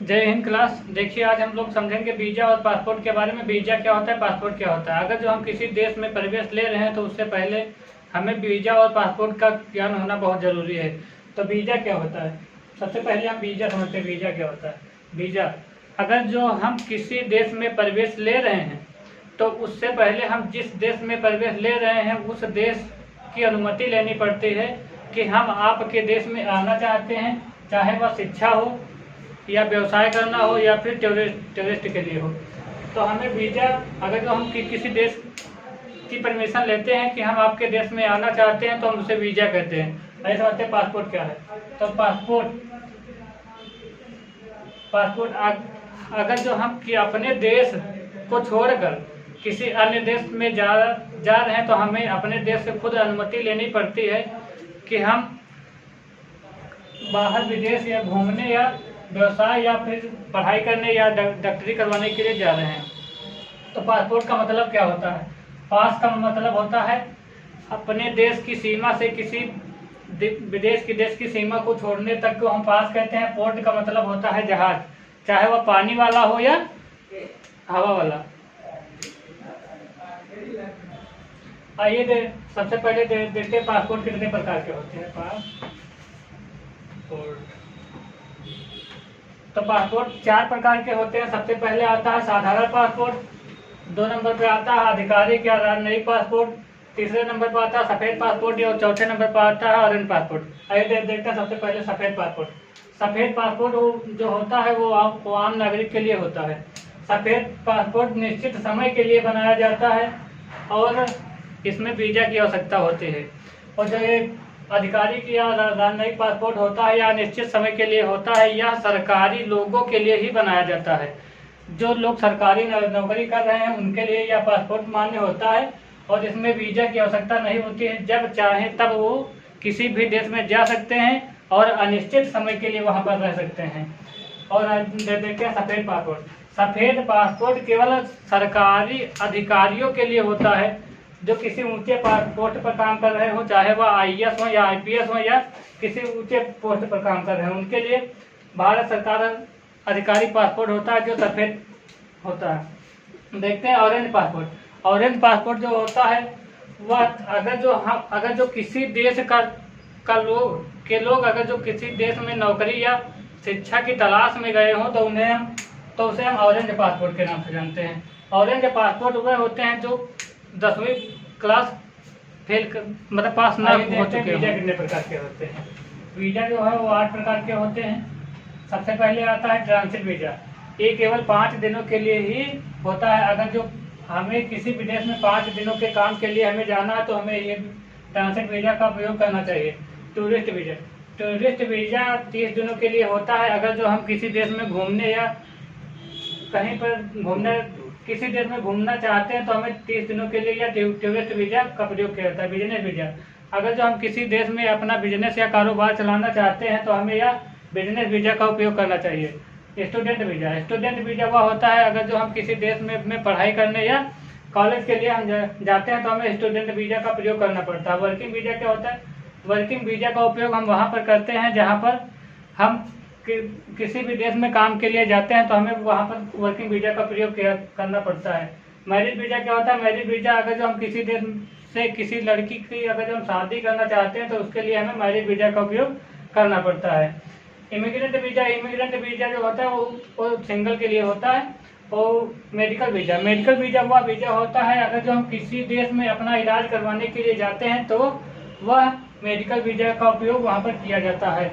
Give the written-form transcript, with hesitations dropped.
जय हिंद क्लास। देखिए आज हम लोग समझेंगे वीज़ा और पासपोर्ट के बारे में। वीज़ा क्या होता है, पासपोर्ट क्या होता है। अगर जो हम किसी देश में प्रवेश ले रहे हैं तो उससे पहले हमें वीज़ा और पासपोर्ट का ज्ञान होना बहुत ज़रूरी है। तो वीज़ा क्या होता है, सबसे पहले हम वीज़ा समझते हैं। वीज़ा क्या होता है। वीज़ा, अगर जो हम किसी देश में प्रवेश ले रहे हैं तो उससे पहले हम जिस देश में प्रवेश ले रहे हैं उस देश की अनुमति लेनी पड़ती है कि हम आपके देश में आना चाहते हैं, चाहे वह शिक्षा हो या व्यवसाय करना हो या फिर टूरिस्ट के लिए हो। तो हमें वीज़ा, अगर जो हम किसी देश की परमिशन लेते हैं कि हम आपके देश में आना चाहते हैं तो हम उसे वीज़ा कहते हैं। ऐसे समझते हैं पासपोर्ट क्या है। तो पासपोर्ट अगर जो हम कि अपने देश को छोड़कर किसी अन्य देश में जा रहे हैं तो हमें अपने देश से खुद अनुमति लेनी पड़ती है कि हम बाहर विदेश या घूमने या व्यवसाय या फिर पढ़ाई करने या डॉक्टरी करवाने के लिए जा रहे हैं। तो पासपोर्ट का मतलब क्या होता है। पास का मतलब होता है अपने देश की सीमा से किसी विदेश की देश की सीमा को छोड़ने तक को हम पास कहते हैं। पोर्ट का मतलब होता है जहाज, चाहे वह पानी वाला हो या हवा वाला। आइए सबसे पहले देखते हैं पासपोर्ट कितने प्रकार के होते हैं। तो पासपोर्ट 4 प्रकार के होते हैं। सबसे पहले आता है साधारण पासपोर्ट, 2 नंबर पे आता है आधिकारिक या राजनयिक पासपोर्ट, तीसरे नंबर पर आता है सफ़ेद पासपोर्ट और चौथे नंबर पर आता है ऑरेंज पासपोर्ट। आइए देखते हैं सबसे पहले सफ़ेद पासपोर्ट। सफ़ेद पासपोर्ट जो होता है वो आम नागरिक के लिए होता है। सफ़ेद पासपोर्ट निश्चित समय के लिए बनाया जाता है और इसमें वीज़ा की आवश्यकता होती है। और जो ये आधिकारिक या राजनयिक पासपोर्ट होता है या निश्चित समय के लिए होता है, यह सरकारी लोगों के लिए ही बनाया जाता है। जो लोग सरकारी नौकरी कर रहे हैं उनके लिए यह पासपोर्ट मान्य होता है और इसमें वीज़ा की आवश्यकता नहीं होती है। जब चाहें तब वो किसी भी देश में जा सकते हैं और अनिश्चित समय के लिए वहाँ पर रह सकते हैं। और देखते हैं सफ़ेद पासपोर्ट। सफ़ेद पासपोर्ट केवल सरकारी अधिकारियों के लिए होता है जो किसी ऊंचे पोस्ट पर काम कर रहे हो, चाहे वह IAS हो या IPS हो या किसी ऊंचे पोस्ट पर काम कर रहे हो, उनके लिए भारत सरकार अधिकारी पासपोर्ट होता है जो सफ़ेद होता है। देखते हैं ऑरेंज पासपोर्ट। ऑरेंज पासपोर्ट जो होता है वह अगर जो किसी देश का लोग अगर जो किसी देश में नौकरी या शिक्षा की तलाश में गए हों तो उसे हम ऑरेंज पासपोर्ट के नाम से जानते हैं। ऑरेंज पासपोर्ट वह होते हैं जो 10वीं क्लास मतलब पास ना हो चुके। वीज़ा कितने प्रकार के होते हैं। वीज़ा जो है वो 8 प्रकार के होते हैं। सबसे पहले आता है ट्रांजिट वीज़ा। ये केवल 5 दिनों के लिए ही होता है। अगर जो हमें किसी विदेश में 5 दिनों के काम के लिए हमें जाना है तो हमें ये ट्रांजिट वीज़ा का प्रयोग करना चाहिए। टूरिस्ट वीज़ा 30 दिनों के लिए होता है। अगर जो हम किसी देश में घूमने या कहीं पर किसी देश में घूमना चाहते हैं तो हमें 30 दिनों के लिए या टूरिस्ट वीज़ा का प्रयोग किया जाता है। बिजनेस वीज़ा, अगर जो हम किसी देश में अपना बिजनेस या कारोबार चलाना चाहते हैं तो हमें यह बिजनेस वीज़ा का उपयोग करना चाहिए। स्टूडेंट वीज़ा वह होता है अगर जो हम किसी देश में पढ़ाई करने या कॉलेज के लिए हम जाते हैं तो हमें स्टूडेंट वीज़ा का प्रयोग करना पड़ता है। वर्किंग वीज़ा क्या होता है। वर्किंग वीज़ा का उपयोग हम वहाँ पर करते हैं जहाँ पर हम किसी भी देश में काम के लिए जाते हैं तो हमें वहाँ पर वर्किंग वीज़ा का प्रयोग करना पड़ता है। मैरिज वीज़ा क्या होता है। मैरिज वीज़ा अगर जो हम किसी देश से किसी लड़की की अगर जो हम शादी करना चाहते हैं तो उसके लिए हमें मैरिज वीज़ा का उपयोग करना पड़ता है। इमिग्रेंट वीज़ा जो होता है वो सिंगल के लिए होता है। और मेडिकल वीज़ा वह वीज़ा होता है अगर जो हम किसी देश में अपना इलाज करवाने के लिए जाते हैं तो वह मेडिकल वीज़ा का उपयोग वहाँ पर किया जाता है।